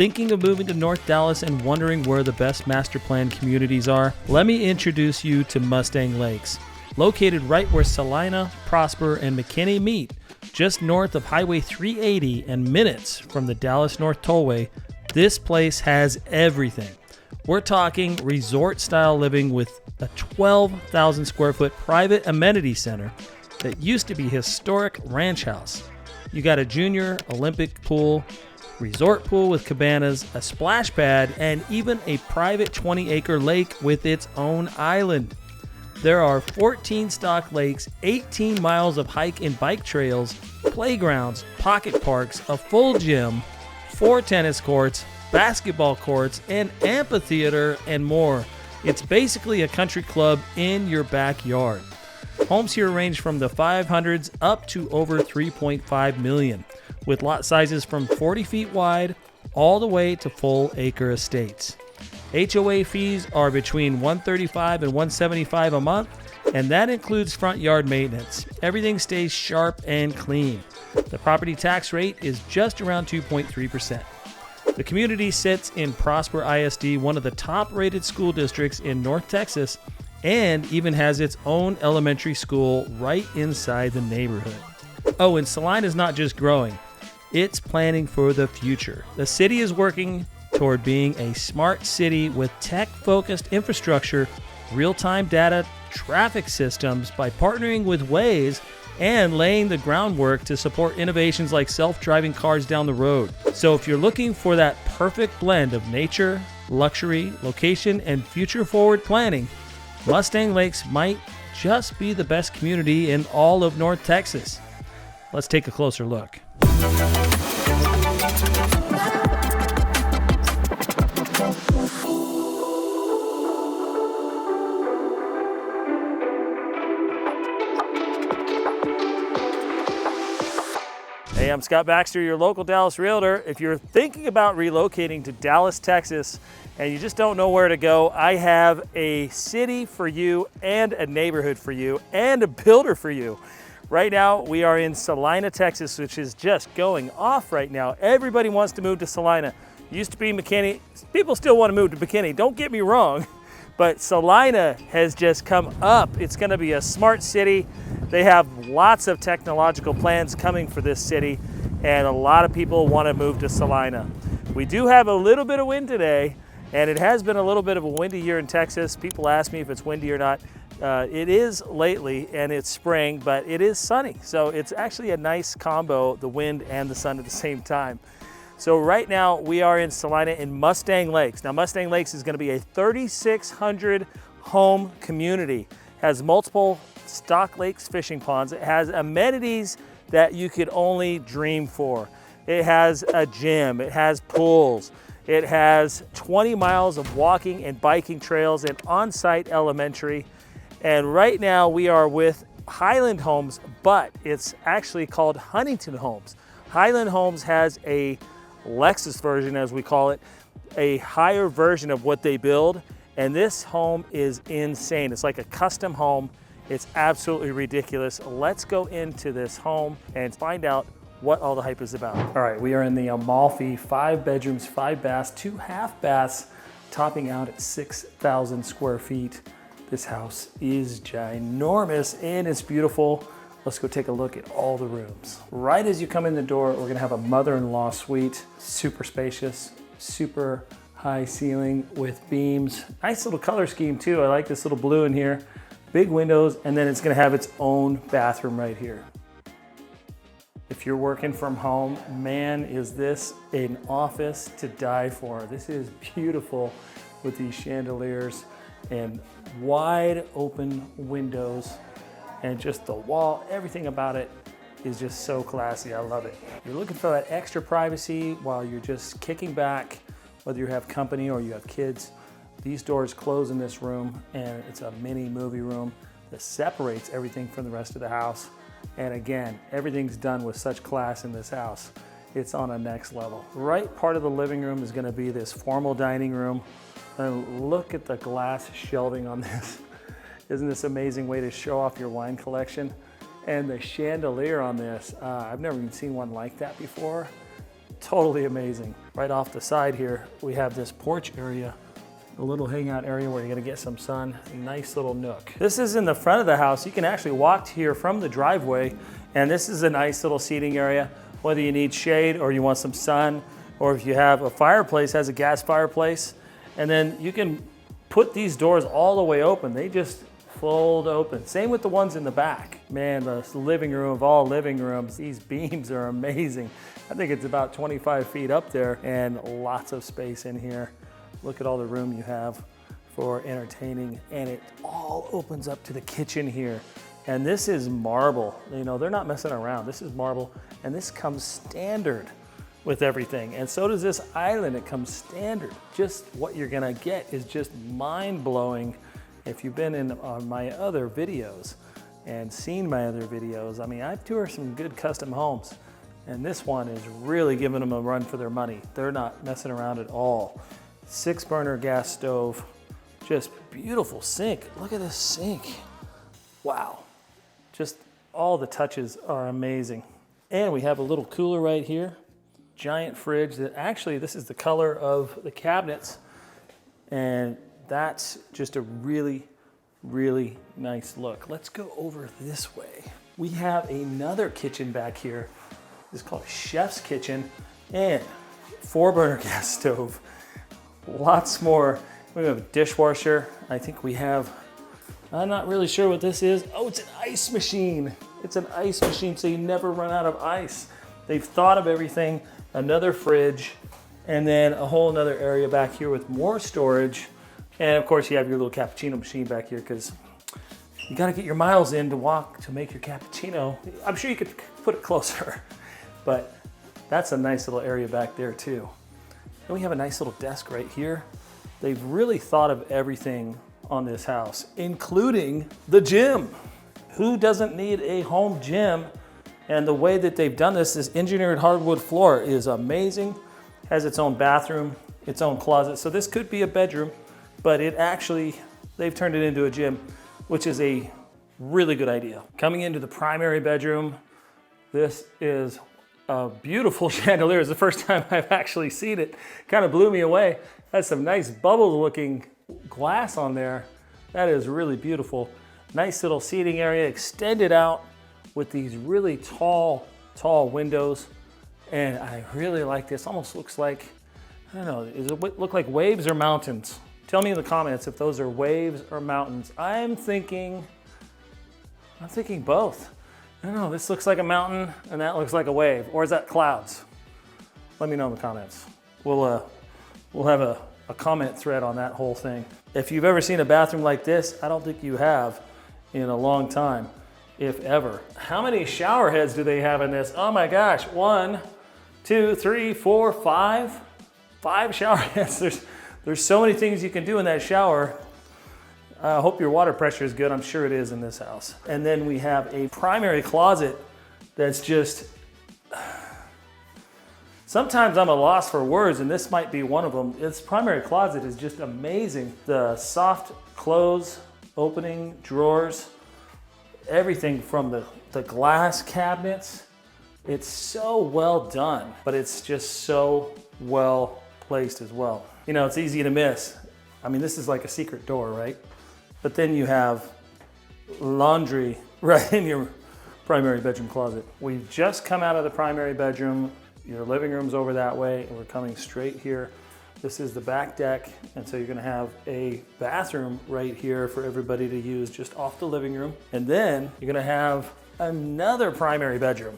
thinking of moving to North Dallas and wondering where the best master plan communities are? Let me introduce you to Mustang Lakes. Located right where Celina, Prosper, and McKinney meet, just north of Highway 380 and minutes from the Dallas North Tollway, this place has everything. We're talking resort-style living with a 12,000 square foot private amenity center that used to be historic ranch house. You got a junior Olympic pool, resort pool with cabanas, a splash pad, and even a private 20-acre lake with its own island. There are 14 stock lakes, 18 miles of hike and bike trails, playgrounds, pocket parks, a full gym, 4 tennis courts, basketball courts, an amphitheater, and more. It's basically a country club in your backyard. Homes here range from the 500s up to over 3.5 million, with lot sizes from 40 feet wide all the way to full acre estates. HOA fees are between $135 and $175 a month, and that includes front yard maintenance. Everything stays sharp and clean. The property tax rate is just around 2.3%. The community sits in Prosper ISD, one of the top-rated school districts in North Texas, and even has its own elementary school right inside the neighborhood. Oh, and Celina is not just growing, it's planning for the future. The city is working toward being a smart city with tech-focused infrastructure, real-time data, traffic systems by partnering with Waze and laying the groundwork to support innovations like self-driving cars down the road. So if you're looking for that perfect blend of nature, luxury, location, and future-forward planning, Mustang Lakes might just be the best community in all of North Texas. Let's take a closer look. Hey, I'm Scott Baxter, your local Dallas realtor. If you're thinking about relocating to Dallas, Texas, and you just don't know where to go, I have a city for you and a neighborhood for you and a builder for you. Right now, we are in Celina, Texas, which is just going off right now. Everybody wants to move to Celina. Used to be McKinney. People still want to move to McKinney, don't get me wrong, but Celina has just come up. It's gonna be a smart city. They have lots of technological plans coming for this city, and a lot of people want to move to Celina. We do have a little bit of wind today, and it has been a little bit of a windy year in Texas. People ask me if it's windy or not. It is lately, and it's spring, but it is sunny. So it's actually a nice combo, the wind and the sun at the same time. So right now we are in Celina in Mustang Lakes. Now Mustang Lakes is gonna be a 3,600 home community. Has multiple stock lakes fishing ponds. It has amenities that you could only dream for. It has a gym, it has pools, it has 20 miles of walking and biking trails and on-site elementary. And right now we are with Highland Homes, but it's actually called Huntington Homes. Highland Homes has a Lexus version, as we call it, a higher version of what they build. And this home is insane. It's like a custom home. It's absolutely ridiculous. Let's go into this home and find out what all the hype is about. All right, we are in the Amalfi, 5 bedrooms, 5 baths, 2 half baths, topping out at 6,000 square feet. This house is ginormous and it's beautiful. Let's go take a look at all the rooms. Right as you come in the door, we're gonna have a mother-in-law suite, super spacious, super high ceiling with beams. Nice little color scheme too. I like this little blue in here. Big windows, and then it's gonna have its own bathroom right here. If you're working from home, man, is this an office to die for. This is beautiful with these chandeliers and wide open windows, and just the wall, everything about it is just so classy. I love it. You're looking for that extra privacy while you're just kicking back, whether you have company or you have kids. These doors close in this room, and it's a mini movie room that separates everything from the rest of the house. And again, everything's done with such class in this house. It's on a next level. Right part of the living room is gonna be this formal dining room. And look at the glass shelving on this. Isn't this an amazing way to show off your wine collection? And the chandelier on this, I've never even seen one like that before. Totally amazing. Right off the side here, we have this porch area, a little hangout area where you're gonna get some sun, nice little nook. This is in the front of the house. You can actually walk here from the driveway, and this is a nice little seating area, whether you need shade or you want some sun, or if you have a fireplace, has a gas fireplace, and then you can put these doors all the way open. They just fold open. Same with the ones in the back. Man, the living room of all living rooms, these beams are amazing. I think it's about 25 feet up there and lots of space in here. Look at all the room you have for entertaining, and it all opens up to the kitchen here. And this is marble. You know, they're not messing around. This is marble, and this comes standard with everything. And so does this island. It comes standard. Just what you're gonna get is just mind-blowing. If you've been in on my other videos and seen my other videos, I mean, I've toured some good custom homes, and this one is really giving them a run for their money. They're not messing around at all. 6-burner gas stove, just beautiful sink. Look at this sink. Wow. Just all the touches are amazing. And we have a little cooler right here. Giant fridge that actually, this is the color of the cabinets. And that's just a really, really nice look. Let's go over this way. We have another kitchen back here. This is called a chef's kitchen, and 4-burner gas stove. Lots more. We have a dishwasher. I think we have, I'm not really sure what this is. Oh, it's an ice machine. It's an ice machine, so you never run out of ice. They've thought of everything. Another fridge, and then a whole nother area back here with more storage. And of course you have your little cappuccino machine back here, because you gotta get your miles in to walk to make your cappuccino. I'm sure you could put it closer, but that's a nice little area back there too. And we have a nice little desk right here. They've really thought of everything on this house, including the gym. Who doesn't need a home gym? And the way that they've done this engineered hardwood floor is amazing. Has its own bathroom, its own closet. So this could be a bedroom, but it actually, they've turned it into a gym, which is a really good idea. Coming into the primary bedroom, this is a beautiful chandelier. It's the first time I've actually seen it. Kind of blew me away. Has some nice bubble looking glass on there. That is really beautiful. Nice little seating area extended out with these really tall windows. And I really like this. Almost looks like, I don't know, does it look like waves or mountains? Tell me in the comments if those are waves or mountains. I'm thinking both. I don't know, this looks like a mountain and that looks like a wave. Or is that clouds? Let me know in the comments. We'll have a comment thread on that whole thing. If you've ever seen a bathroom like this, I don't think you have in a long time, if ever. How many shower heads do they have in this? Oh my gosh, 1, 2, 3, 4, 5. 5 shower heads. There's so many things you can do in that shower. I hope your water pressure is good. I'm sure it is in this house. And then we have a primary closet that's just, sometimes I'm at a loss for words, and this might be one of them. This primary closet is just amazing. The soft close, opening, drawers, everything from the glass cabinets. It's so well done, but it's just so well placed as well. You know, it's easy to miss. I mean, this is like a secret door, right? But then you have laundry right in your primary bedroom closet. We've just come out of the primary bedroom. Your living room's over that way, and we're coming straight here. This is the back deck, and so you're gonna have a bathroom right here for everybody to use just off the living room. And then you're gonna have another primary bedroom.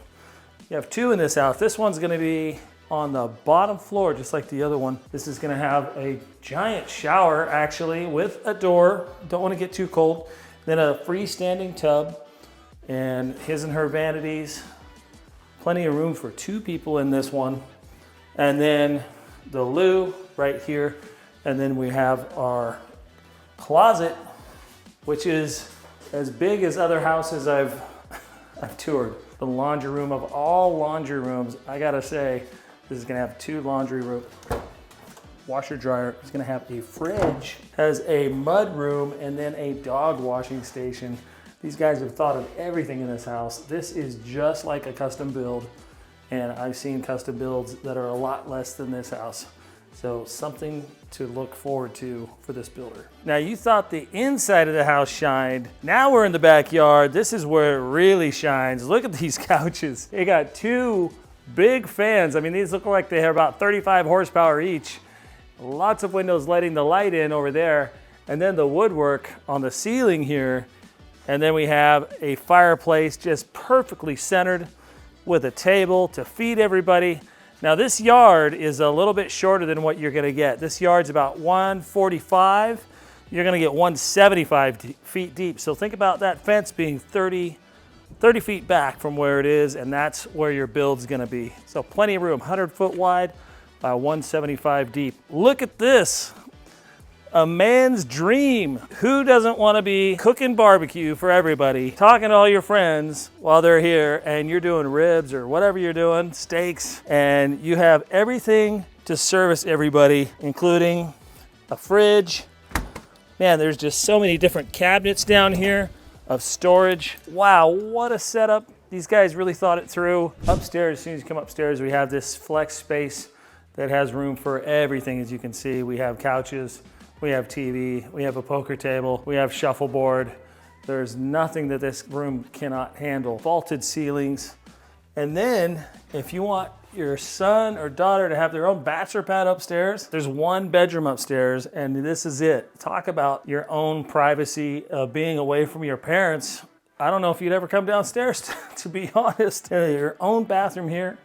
You have 2 in this house. This one's gonna be on the bottom floor, just like the other one. This is gonna have a giant shower, actually, with a door. Don't wanna get too cold. Then a freestanding tub, and his and her vanities. Plenty of room for 2 people in this one. And then the loo right here. And then we have our closet, which is as big as other houses I've toured. The laundry room of all laundry rooms. I gotta say, this is gonna have 2 laundry room, washer dryer. It's gonna have a fridge, has a mud room, and then a dog washing station. These guys have thought of everything in this house. This is just like a custom build, and I've seen custom builds that are a lot less than this house. So something to look forward to for this builder. Now you thought the inside of the house shined. Now we're in the backyard. This is where it really shines. Look at these couches. They got two big fans. I mean, these look like they have about 35 horsepower each. Lots of windows letting the light in over there. And then the woodwork on the ceiling here. And then we have a fireplace just perfectly centered with a table to feed everybody. Now this yard is a little bit shorter than what you're gonna get. This yard's about 145. You're gonna get 175 feet deep. So think about that fence being 30 feet back from where it is, and that's where your build's gonna be. So plenty of room, 100 foot wide by 175 deep. Look at this. A man's dream. Who doesn't want to be cooking barbecue for everybody, talking to all your friends while they're here, and you're doing ribs or whatever you're doing, steaks, and you have everything to service everybody, including a fridge. Man, there's just so many different cabinets down here of storage. Wow, what a setup. These guys really thought it through. Upstairs, as soon as you come upstairs, we have this flex space that has room for everything. As you can see, we have couches, we have TV, we have a poker table, we have shuffleboard. There's nothing that this room cannot handle. Vaulted ceilings. And then if you want your son or daughter to have their own bachelor pad upstairs, there's one bedroom upstairs, and this is it. Talk about your own privacy of being away from your parents. I don't know if you'd ever come downstairs, to be honest. Your own bathroom here,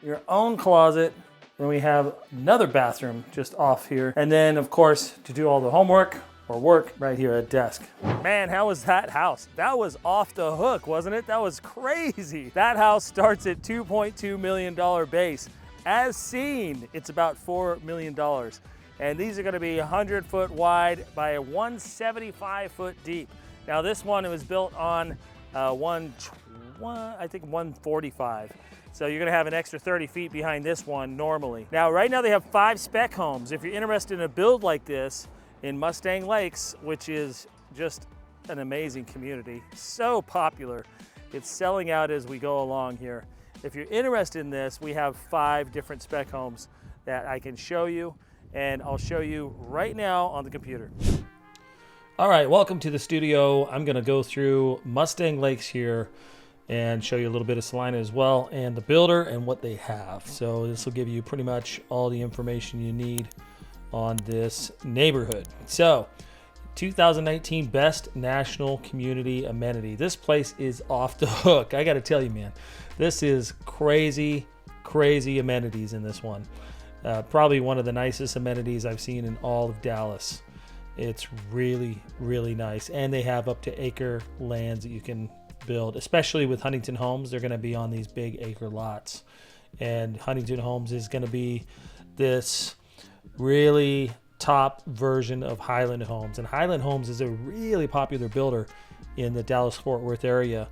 your own closet. Then we have another bathroom just off here. And then, of course, to do all the homework or work right here at desk. Man, how was that house? That was off the hook, wasn't it? That was crazy. That house starts at $2.2 million base. As seen, it's about $4 million. And these are gonna be 100 foot wide by 175 foot deep. Now this one, it was built on I think 145. So you're gonna have an extra 30 feet behind this one normally. Now, right now they have 5 spec homes. If you're interested in a build like this in Mustang Lakes, which is just an amazing community, so popular. It's selling out as we go along here. If you're interested in this, we have 5 different spec homes that I can show you, and I'll show you right now on the computer. All right, welcome to the studio. I'm gonna go through Mustang Lakes here and show you a little bit of Celina as well, and the builder and what they have. So this will give you pretty much all the information you need on this neighborhood. So 2019 Best National Community Amenity. This place is off the hook. I gotta tell you, man, this is crazy amenities in this one. Probably one of the nicest amenities I've seen in all of Dallas. It's really nice, and they have up to acre lands that you can build, especially with Huntington Homes. They're going to be on these big acre lots, and Huntington Homes is going to be this really top version of Highland Homes, and Highland Homes is a really popular builder in the Dallas-Fort Worth area.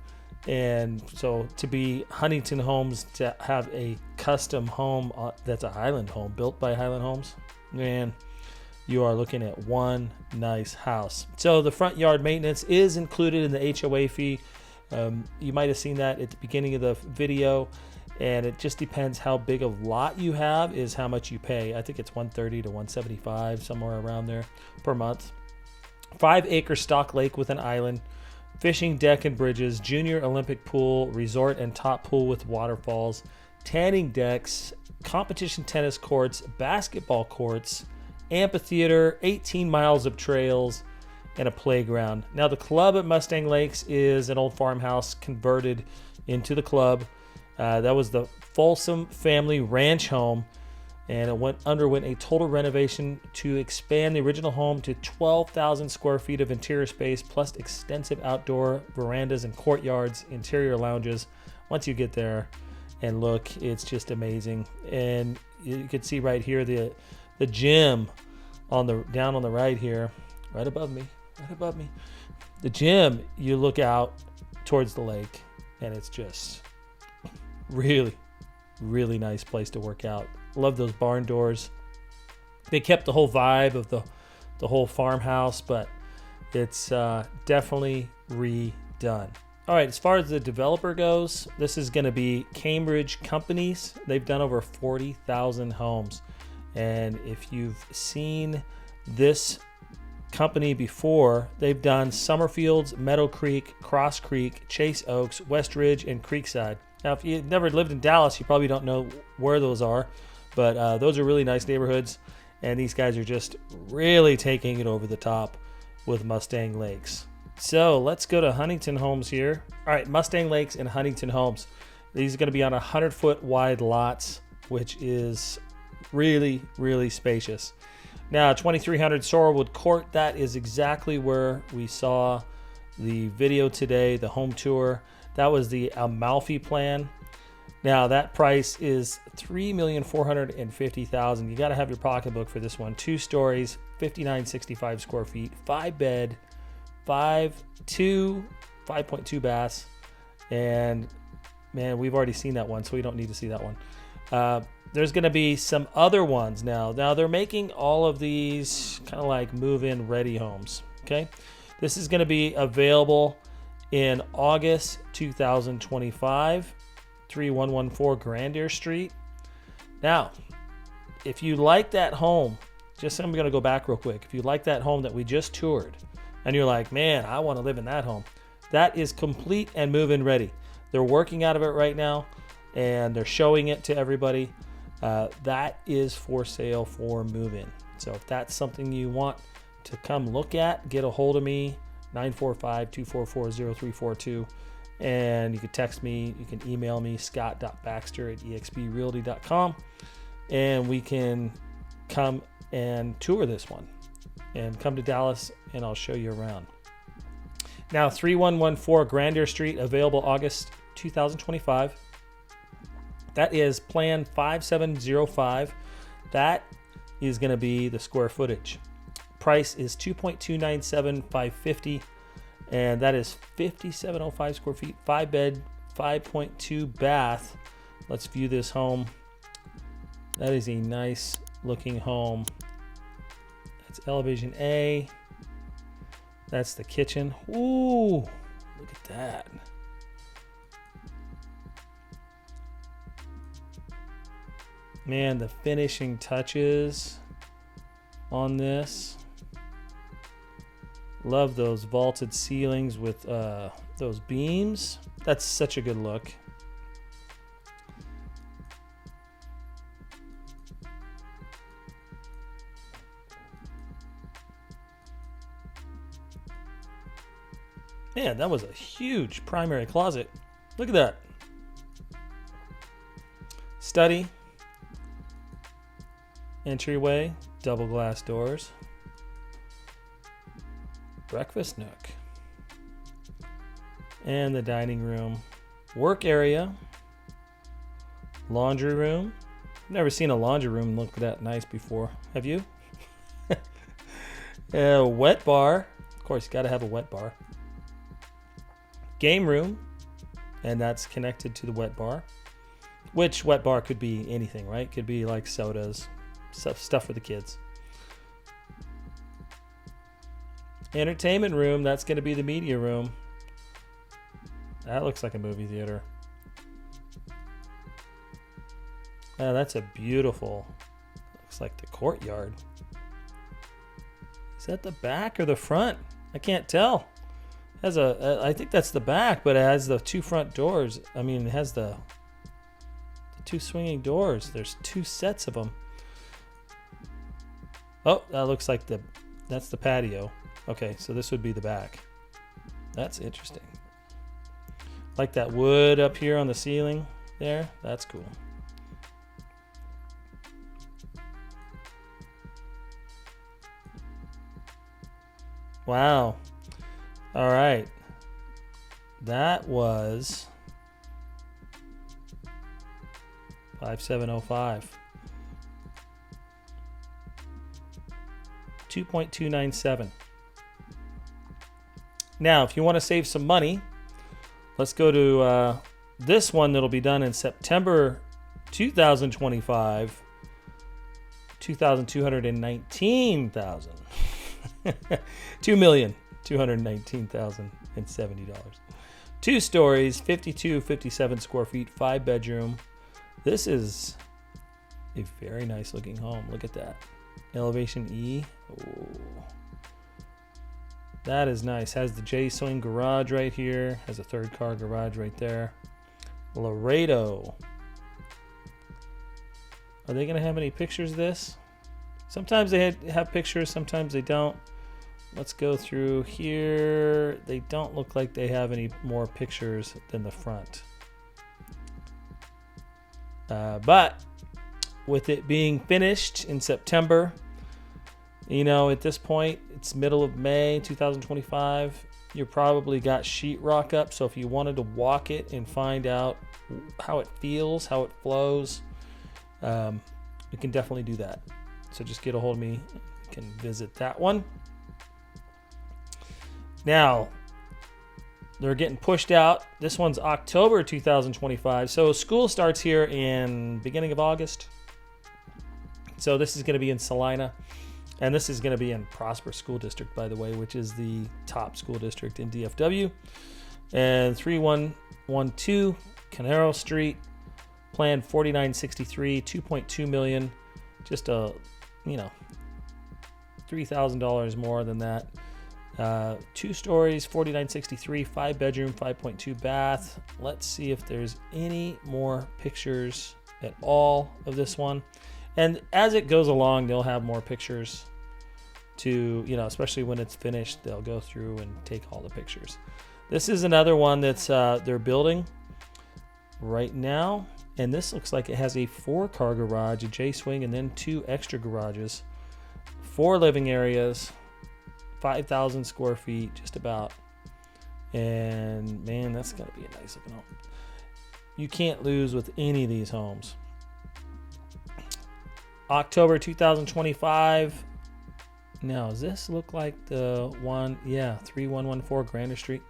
And so to be Huntington Homes, to have a custom home that's a Highland home built by Highland Homes, man, you are looking at one nice house. So the front yard maintenance is included in the HOA fee. You might have seen that at the beginning of the video, and it just depends how big of lot you have is how much you pay. I think it's $130 to $175, somewhere around there per month. 5 acre stock lake with an island, fishing deck and bridges, junior Olympic pool, resort and top pool with waterfalls, tanning decks, competition tennis courts, basketball courts, amphitheater, 18 miles of trails, and a playground. Now the club at Mustang Lakes is an old farmhouse converted into the club. That was the Folsom family ranch home, and it underwent a total renovation to expand the original home to 12,000 square feet of interior space, plus extensive outdoor verandas and courtyards, interior lounges. Once you get there and look, it's just amazing. And you can see right here the gym down on the right here, right above me. The gym, you look out towards the lake, and it's just really nice place to work out. Love those barn doors. They kept the whole vibe of the whole farmhouse, but it's definitely redone. All right, as far as the developer goes, this is going to be Cambridge Companies. They've done over 40,000 homes. And if you've seen this company before, they've done Summerfields, Meadow Creek, Cross Creek, Chase Oaks, West Ridge, and Creekside. Now, if you've never lived in Dallas, you probably don't know where those are, but those are really nice neighborhoods, and these guys are just really taking it over the top with Mustang Lakes. So let's go to Huntington Homes here. All right, Mustang Lakes and Huntington Homes. These are going to be on 100-foot wide lots, which is really, really spacious. Now, 2300 Sorrelwood Court, that is exactly where we saw the video today, the home tour. That was the Amalfi plan. Now, that price is $3,450,000. You got to have your pocketbook for this one. 2 stories, 5,965 square feet, 5 bed, 5.2 baths, and man, we've already seen that one, so we don't need to see that one. There's going to be some other ones now. Now they're making all of these kind of like move-in ready homes. Okay, this is going to be available in August 2025, 3114 Grandier Street. Now, if you like that home, I'm going to go back real quick. If you like that home that we just toured, and you're like, man, I want to live in that home, that is complete and move-in ready. They're working out of it right now, and they're showing it to everybody. That is for sale for move-in. So if that's something you want to come look at, get a hold of me, 945-244-0342. And you can text me, you can email me, scott.baxter@exprealty.com. And we can come and tour this one. And come to Dallas, and I'll show you around. Now, 3114 Grandier Street, available August 2025. That is Plan 5705. That is going to be the square footage. Price is $2,297,550, and that is 5,705 square feet, 5 bed, 5.2 bath. Let's view this home. That is a nice looking home. That's elevation A. That's the kitchen. Ooh, look at that. Man, the finishing touches on this. Love those vaulted ceilings with those beams. That's such a good look. Man, that was a huge primary closet. Look at that. Study. Entryway, double glass doors. Breakfast nook. And the dining room. Work area. Laundry room. Never seen a laundry room look that nice before. Have you? A wet bar. Of course, you got to have a wet bar. Game room. And that's connected to the wet bar. Which wet bar could be anything, right? Could be like sodas. Stuff for the kids. Entertainment room, that's going to be the media room. That looks like a movie theater. That's a beautiful, looks like the courtyard. Is that the back or the front? I can't tell. It has I think that's the back, but it has the 2 front doors. I mean, it has the 2 swinging doors. There's 2 sets of them. Oh, that looks like that's the patio. Okay, so this would be the back. That's interesting. Like that wood up here on the ceiling there. That's cool. Wow. All right. That was 5705. 2.297. Now, if you want to save some money, let's go to this one that'll be done in September 2025. $2,219,000. $2,219,070. 2 stories, 57 square feet, 5 bedroom. This is a very nice looking home. Look at that. Elevation E. Oh, that is nice. Has the J-swing garage right here. Has a 3rd car garage right there. Laredo. Are they going to have any pictures of this? Sometimes they have pictures, sometimes they don't. Let's go through here. They don't look like they have any more pictures than the front. But with it being finished in September, you know, at this point, it's middle of May 2025. You probably got sheetrock up. So if you wanted to walk it and find out how it feels, how it flows, you can definitely do that. So just get a hold of me. You can visit that one. Now, they're getting pushed out. This one's October 2025. So school starts here in beginning of August. So this is going to be in Celina. And this is going to be in Prosper School District, by the way, which is the top school district in DFW. And 3112 Canaro Street, plan 4963, 2.2 million, just a, you know, $3,000 more than that. 2 stories, 4963, 5 bedroom, 5.2 bath. Let's see if there's any more pictures at all of this one. And as it goes along, they'll have more pictures to, you know, especially when it's finished, they'll go through and take all the pictures. This is another one that's they're building right now. And this looks like it has a 4-car garage, a J-swing, and then 2 extra garages, 4 living areas, 5,000 square feet, just about. And man, that's got to be a nice looking home. You can't lose with any of these homes. October 2025. Now, does this look like the one? Yeah, 3114 Grander Street.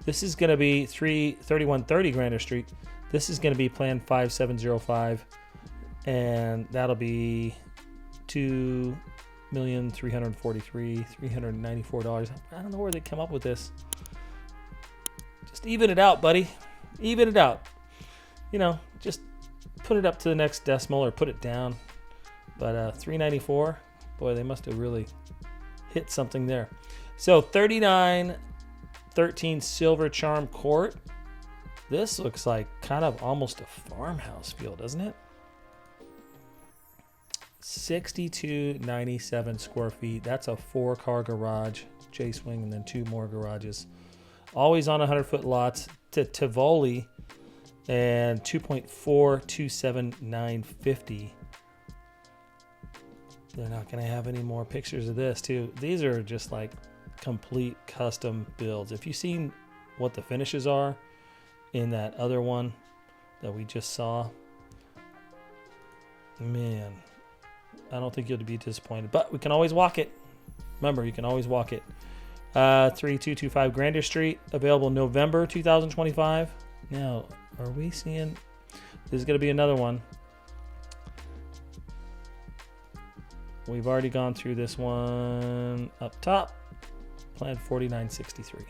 This is going to be 3130 Grander Street. This is going to be plan 5705, and that'll be $2,343,394. I don't know where they come up with this. Just even it out, buddy. Even it out. You know, just put it up to the next decimal or put it down. But 394, boy, they must have really hit something there. So 3913 Silver Charm Court. This looks like kind of almost a farmhouse feel, doesn't it? 6297 square feet. That's a 4-car garage, J-swing, and then 2 more garages. Always on 100-foot lots to Tivoli, and 2.427950. They're not going to have any more pictures of this, too. These are just like complete custom builds. If you've seen what the finishes are in that other one that we just saw, man, I don't think you'll be disappointed. But we can always walk it. Remember, you can always walk it. 3225 Grander Street, available November 2025. Now, are we seeing? This is going to be another one. We've already gone through this one up top. Plan 4963.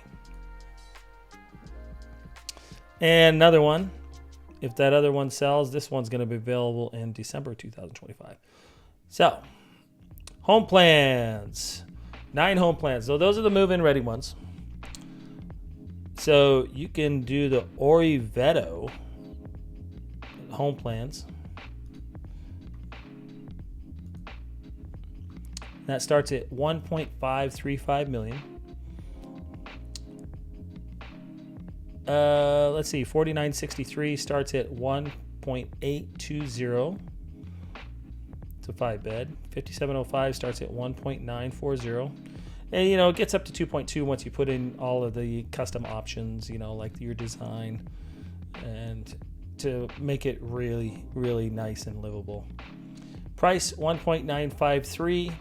And another one. If that other one sells, this one's going to be available in December 2025. So, home plans. 9 home plans. So those are the move-in ready ones. So you can do the Oriveto home plans. That starts at 1.535 million. Let's see, 4963 starts at 1.820. It's a 5-bed. 5705 starts at 1.940. And, you know, it gets up to 2.2 once you put in all of the custom options, you know, like your design, and to make it really, really nice and livable. Price 1.953.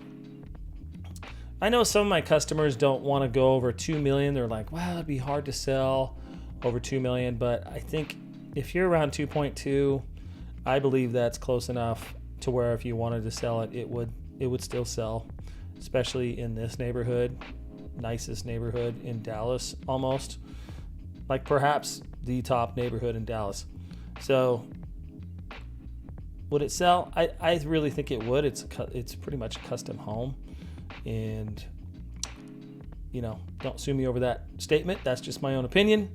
I know some of my customers don't want to go over 2 million. They're like, well, it'd be hard to sell over 2 million. But I think if you're around 2.2, I believe that's close enough to where if you wanted to sell it, it would still sell, especially in this neighborhood, nicest neighborhood in Dallas almost. like perhaps the top neighborhood in Dallas. So would it sell? I really think it would. It's pretty much a custom home, and don't sue me over that statement. That's just my own opinion.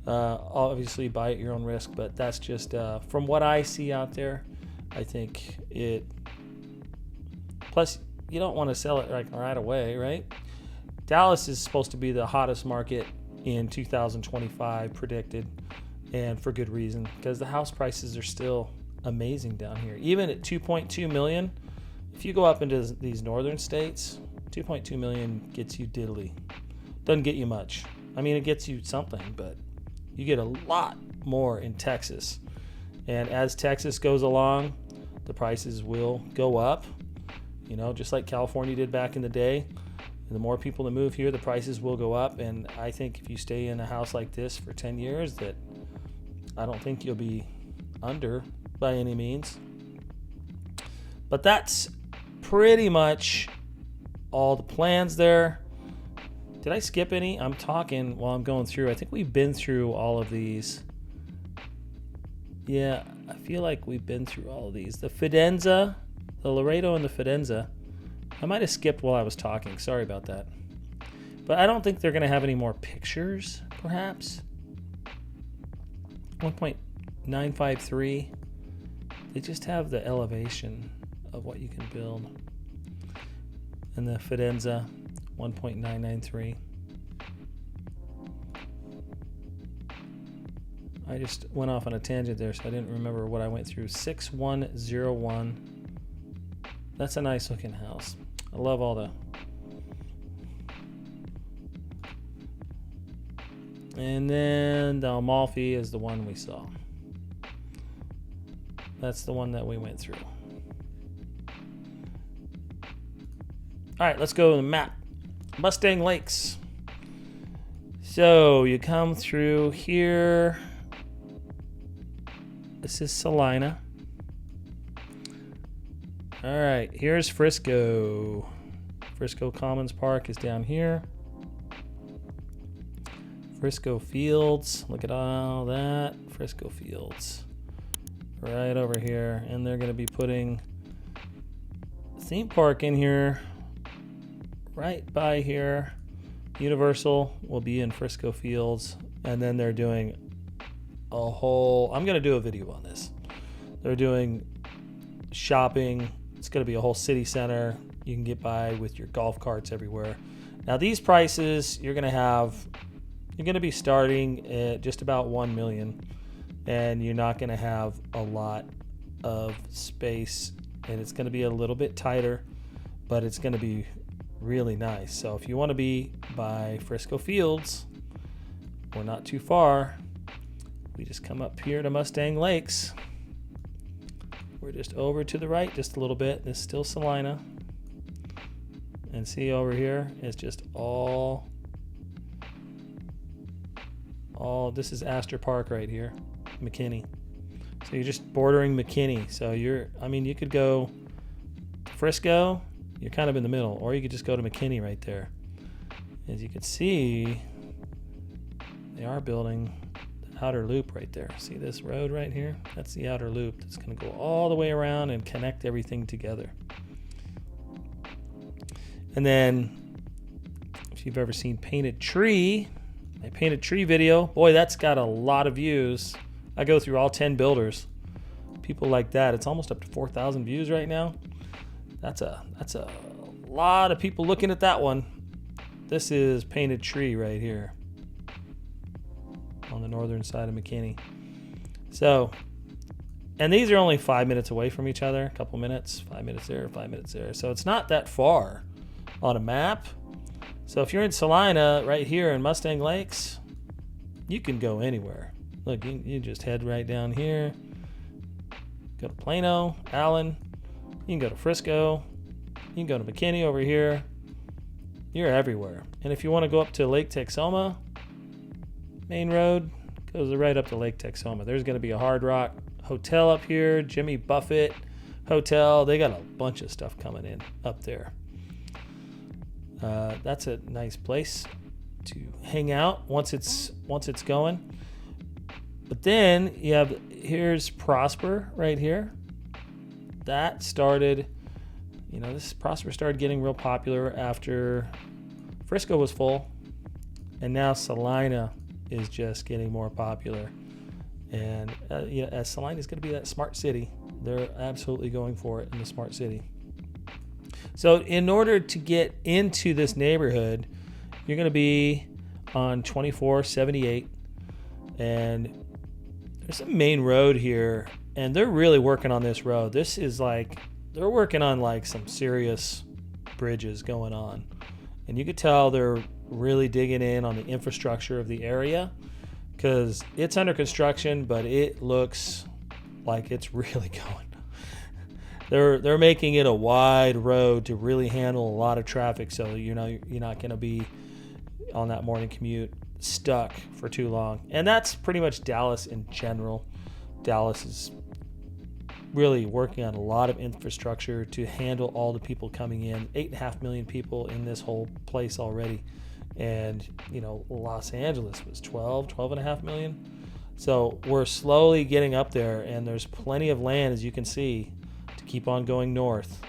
Obviously, buy at your own risk, but that's just from what I see out there. I think it. Plus, you don't want to sell it right away, right? Dallas is supposed to be the hottest market in 2025 predicted, and for good reason, because the house prices are still amazing down here. Even at 2.2 million, if you go up into these northern states, 2.2 million gets you diddly. Doesn't get you much. I mean, it gets you something, but you get a lot more in Texas. And as Texas goes along, the prices will go up, just like California did back in the day. And the more people that move here, the prices will go up. And I think if you stay in a house like this for 10 years, that I don't think you'll be under by any means. But that's pretty much all the plans there. Did I skip any? I'm talking while I'm going through. I think we've been through all of these. Yeah, I feel like we've been through all of these. The Fidenza, the Laredo and the Fidenza. I might have skipped while I was talking. Sorry about that. But I don't think they're going to have any more pictures, perhaps. 1.953. They just have the elevation of what you can build. And the Fidenza, 1.993. I just went off on a tangent there, so I didn't remember what I went through. 6101. That's a nice looking house. I love all the... And then the Amalfi is the one we saw. That's the one that we went through. All right, let's go to the map. Mustang Lakes. So you come through here. This is Celina. All right, here's Frisco. Frisco Commons Park is down here. Frisco Fields, look at all that. Frisco Fields, right over here. And they're gonna be putting a theme park in here, right by here. Universal will be in Frisco Fields. And then they're doing a whole, I'm gonna do a video on this. They're doing shopping. It's gonna be a whole city center. You can get by with your golf carts everywhere. Now these prices, you're gonna be starting at just about 1 million, and you're not gonna have a lot of space, and it's gonna be a little bit tighter, but it's gonna be really nice. So if you wanna be by Frisco Fields, we're not too far. We just come up here to Mustang Lakes. We're just over to the right just a little bit. This is still Celina. And see over here, it's just all this is Astor Park right here, McKinney. So you're just bordering McKinney. So you could go to Frisco, you're kind of in the middle, or you could just go to McKinney right there. As you can see, they are building the outer loop right there. See this road right here? That's the outer loop that's going to go all the way around and connect everything together. And then, if you've ever seen Painted Tree, my Painted Tree video, boy, that's got a lot of views. I go through all 10 builders. People like that. It's almost up to 4,000 views right now. That's a lot of people looking at that one. This is Painted Tree right here on the northern side of McKinney. So, and these are only 5 minutes away from each other. A couple minutes, 5 minutes there, 5 minutes there. So it's not that far on a map. So if you're in Celina right here in Mustang Lakes, you can go anywhere. Look, you just head right down here. Go to Plano, Allen. You can go to Frisco. You can go to McKinney over here. You're everywhere. And if you want to go up to Lake Texoma, main road goes right up to Lake Texoma. There's going to be a Hard Rock Hotel up here, Jimmy Buffett Hotel. They got a bunch of stuff coming in up there. That's a nice place. hang out once it's going. But then you have, here's Prosper right here. That started, this Prosper started getting real popular after Frisco was full, and now Celina is just getting more popular. And as Celina is going to be that smart city, they're absolutely going for it in the smart city. So in order to get into this neighborhood, you're going to be on 2478, and there's a main road here, and they're really working on this road. This is like, they're working on like some serious bridges going on, and you could tell they're really digging in on the infrastructure of the area, because it's under construction, but it looks like it's really going. They're making it a wide road to really handle a lot of traffic, so you're not going to be on that morning commute stuck for too long. And that's pretty much Dallas in general. Dallas is really working on a lot of infrastructure to handle all the people coming in. 8.5 million people in this whole place already. And, Los Angeles was 12.5 million. So we're slowly getting up there, and there's plenty of land, as you can see, to keep on going north.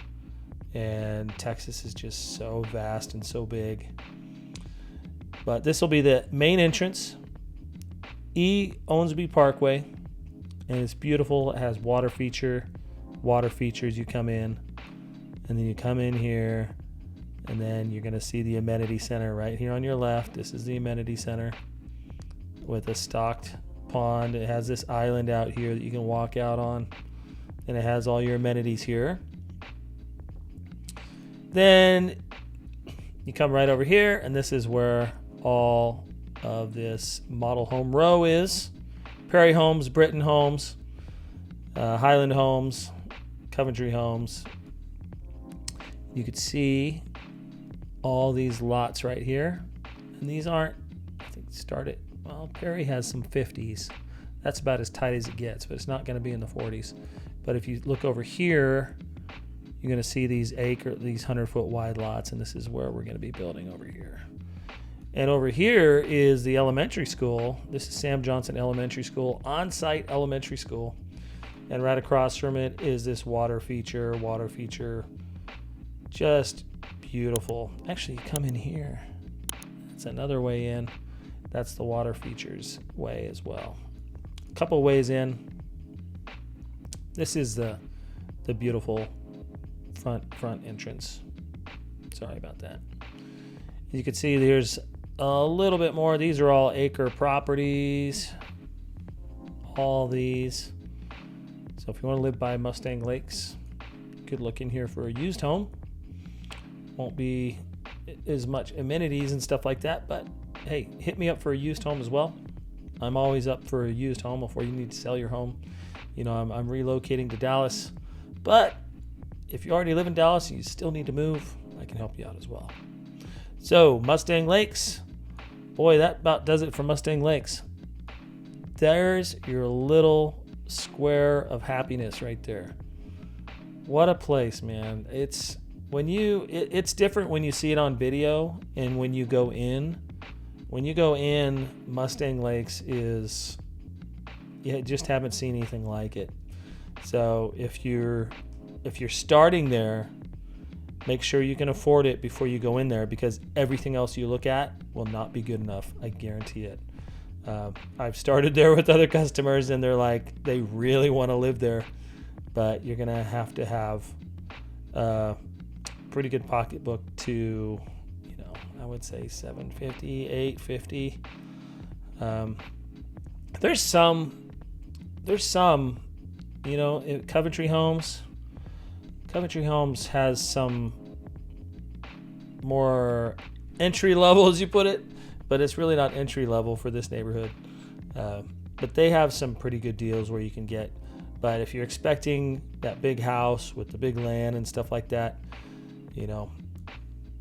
And Texas is just so vast and so big. But this will be the main entrance, E. Owensby Parkway, and it's beautiful. It has water features. You come in, and then you come in here, and then you're going to see the amenity center right here on your left. This is the amenity center with a stocked pond. It has this island out here that you can walk out on, and it has all your amenities here. Then you come right over here, and this is where all of this model home row is. Prairie Homes, Britton Homes, Highland Homes, Coventry Homes. You could see all these lots right here, and these aren't, I think, Perry has some 50s. That's about as tight as it gets, but it's not going to be in the 40s. But if you look over here, you're going to see these 100-foot wide lots, and this is where we're going to be building over here. And over here is the elementary school. This is Sam Johnson Elementary School, on-site elementary school. And right across from it is this water feature. Just beautiful. Actually, you come in here. That's another way in. That's the water features way as well. A couple ways in. This is the beautiful front entrance. Sorry about that. You can see there's a little bit more. These are all acre properties. All these. So if you want to live by Mustang Lakes, you could look in here for a used home. Won't be as much amenities and stuff like that, but hey, hit me up for a used home as well. I'm always up for a used home before you need to sell your home. I'm relocating to Dallas, but if you already live in Dallas and you still need to move, I can help you out as well. So Mustang Lakes, boy, that about does it for Mustang Lakes. There's your little square of happiness right there. What a place, man. It's different when you see it on video and when you go in. When you go in, Mustang Lakes is, you just haven't seen anything like it. So if you're starting there, make sure you can afford it before you go in there, because everything else you look at will not be good enough. I guarantee it. I've started there with other customers, and they're like, they really want to live there, but you're going to have a pretty good pocketbook to, I would say $750, $850. There's some, Coventry Homes. Coventry Homes has some more entry level, as you put it, but it's really not entry level for this neighborhood. But they have some pretty good deals where you can get. But if you're expecting that big house with the big land and stuff like that,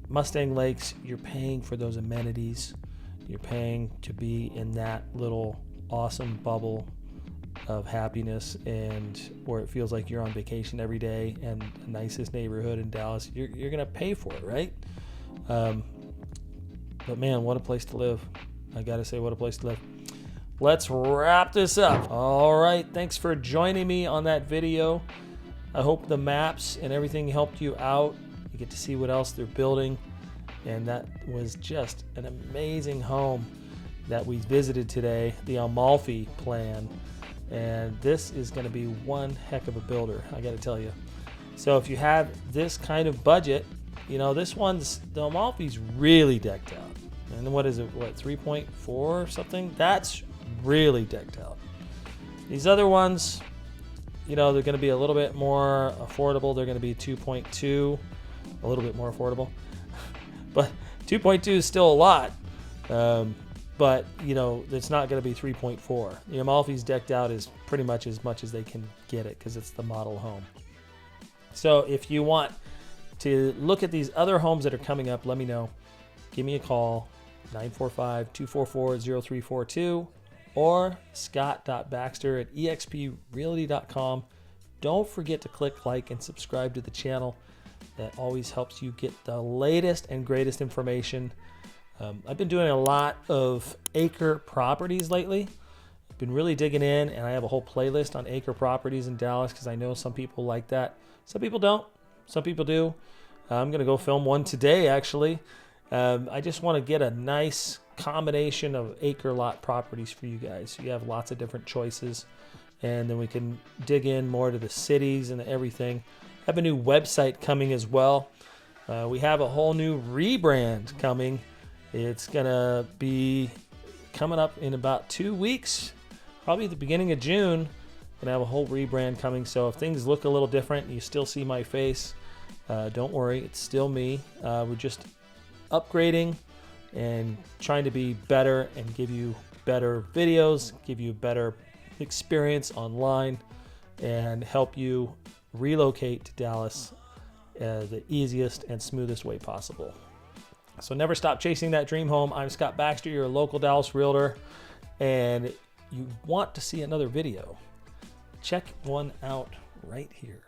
Mustang Lakes, you're paying for those amenities. You're paying to be in that little awesome bubble of happiness, and where it feels like you're on vacation every day, and the nicest neighborhood in Dallas. You're gonna pay for it, right? But man, what a place to live. I gotta say, what a place to live. Let's wrap this up. All right, thanks for joining me on that video. I hope the maps and everything helped you out. You get to see what else they're building. And that was just an amazing home that we visited today, the Amalfi plan. And this is gonna be one heck of a builder, I gotta tell you. So if you have this kind of budget, you know, this one's, the Amalfi's really decked out. And what is it, what, 3.4 or something? That's really decked out. These other ones, you know, they're going to be a little bit more affordable. They're going to be 2.2, a little bit more affordable. But 2.2 is still a lot. But, you know, it's not going to be 3.4. The Amalfi's decked out is pretty much as they can get it because it's the model home. So if you want to look at these other homes that are coming up, let me know. Give me a call, 945-244-0342 or scott.baxter@exprealty.com. Don't forget to click like and subscribe to the channel. That always helps you get the latest and greatest information. I've been doing a lot of acre properties lately. I've been really digging in, and I have a whole playlist on acre properties in Dallas because I know some people like that. Some people don't. Some people do. I'm going to go film one today, actually. I just want to get a nice combination of acre lot properties for you guys. So you have lots of different choices, and then we can dig in more to the cities and everything. I have a new website coming as well. We have a whole new rebrand coming. It's going to be coming up in about 2 weeks, probably at the beginning of June. Going to have a whole rebrand coming. So if things look a little different, you still see my face, don't worry, it's still me. We're just upgrading and trying to be better and give you better videos, give you better experience online, and help you relocate to Dallas the easiest and smoothest way possible. So never stop chasing that dream home. I'm Scott Baxter, your local Dallas realtor, and you want to see another video, check one out right here.